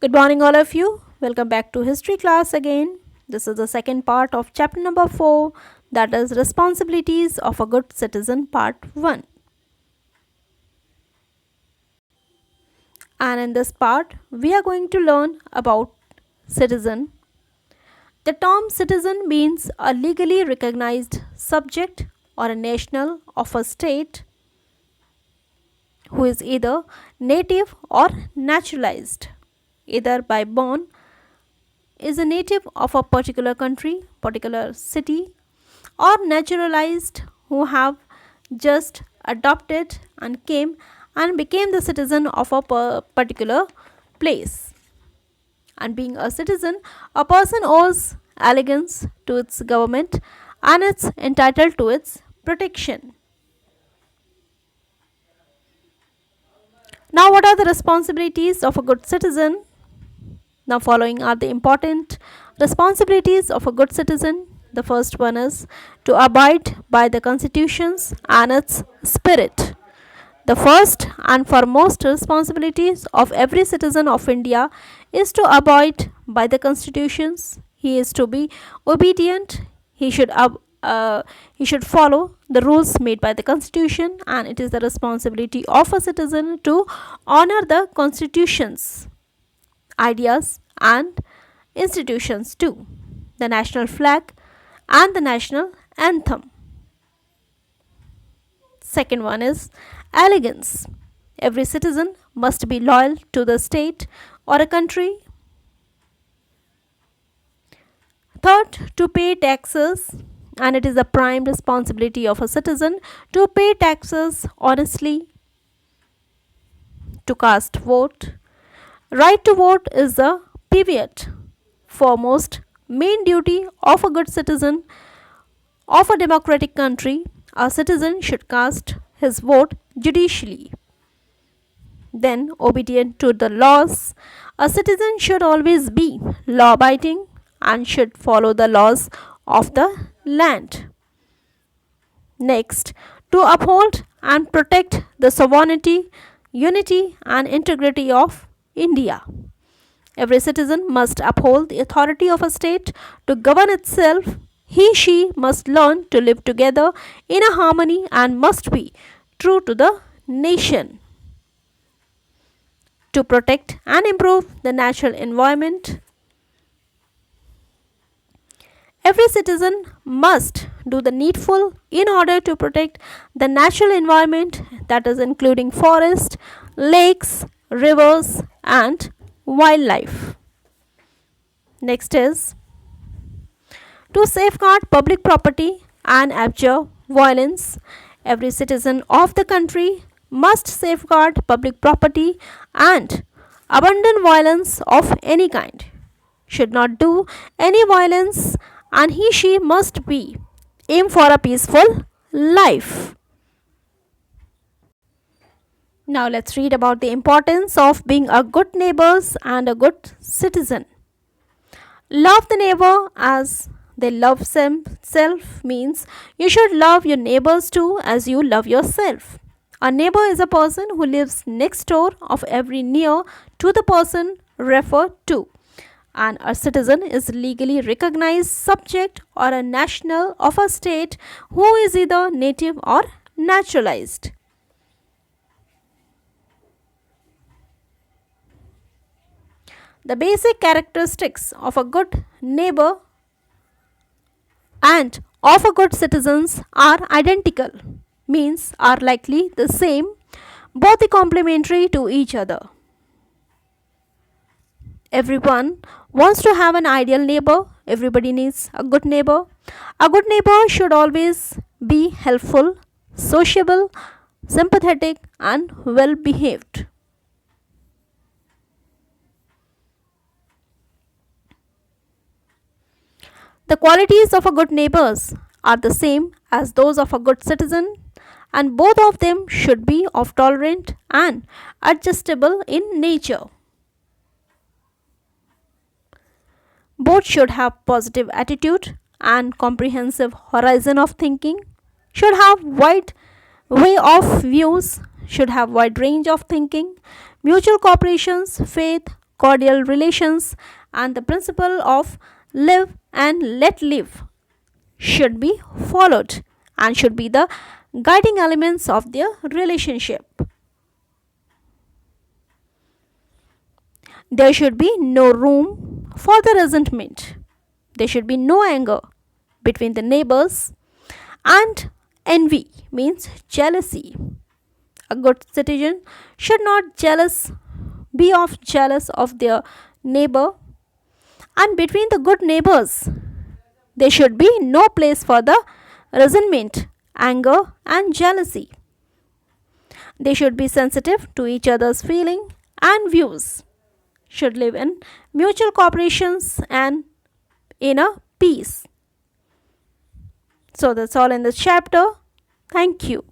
Good morning, all of you. Welcome back to history class again. This is the second part of chapter number 4, that is Responsibilities of a Good Citizen, part 1. And in this part, we are going to learn about citizen. The term citizen means a legally recognized subject or a national of a state who is either native or naturalized, either by born is a native of a particular country, particular city, or naturalized who have just adopted and came and became the citizen of a particular place. And being a citizen, a person owes allegiance to its government and it's entitled to its protection. Now, what are the responsibilities of a good citizen? Now, following are the important responsibilities of a good citizen. The first one is to abide by the constitutions and its spirit. The first and foremost responsibilities of every citizen of India is to abide by the constitutions. He is to be obedient. He should follow the rules made by the constitution, and it is the responsibility of a citizen to honor the constitutions, ideas and institutions too, the national flag and the national anthem. Second one is allegiance. Every citizen must be loyal to the state or a country. Third, to pay taxes, and it is the prime responsibility of a citizen to pay taxes honestly, to cast vote. Right to vote is the pivot, foremost main duty of a good citizen of a democratic country. A citizen should cast his vote judicially. Then, obedient to the laws. A citizen should always be law abiding and should follow the laws of the land. Next, to uphold and protect the sovereignty, unity, and integrity of India. Every citizen must uphold the authority of a state to govern itself. He/she must learn to live together in a harmony and must be true to the nation. To protect and improve the natural environment, every citizen must do the needful in order to protect the natural environment, that is, including forest, lakes, rivers, and wildlife. Next is to safeguard public property and abjure violence. Every citizen of the country must safeguard public property and abandon violence of any kind, should not do any violence, and he/she must be aim for a peaceful life. Now let's read about the importance of being a good neighbors and a good citizen. Love the neighbor as they love self means you should love your neighbors too as you love yourself. A neighbor is a person who lives next door of every near to the person referred to. And a citizen is legally recognized subject or a national of a state who is either native or naturalized. The basic characteristics of a good neighbor and of a good citizens are identical, means are likely the same, both are complementary to each other. Everyone wants to have an ideal neighbor. Everybody needs a good neighbor. A good neighbor should always be helpful, sociable, sympathetic, and well behaved. The qualities of a good neighbors are the same as those of a good citizen, and both of them should be of tolerant and adjustable in nature. Both should have positive attitude and comprehensive horizon of thinking, should have wide way of views, should have wide range of thinking, mutual cooperations, faith, cordial relations, and the principle of live and let live should be followed and should be the guiding elements of their relationship. There should be no room for the resentment. There should be no anger between the neighbors, and envy means jealousy. A good citizen should not jealous of their neighbor, and between the good neighbors there should be no place for the resentment, anger and jealousy. They should be sensitive to each other's feeling and views, should live in mutual cooperations and in a peace. So that's all in this chapter. Thank you.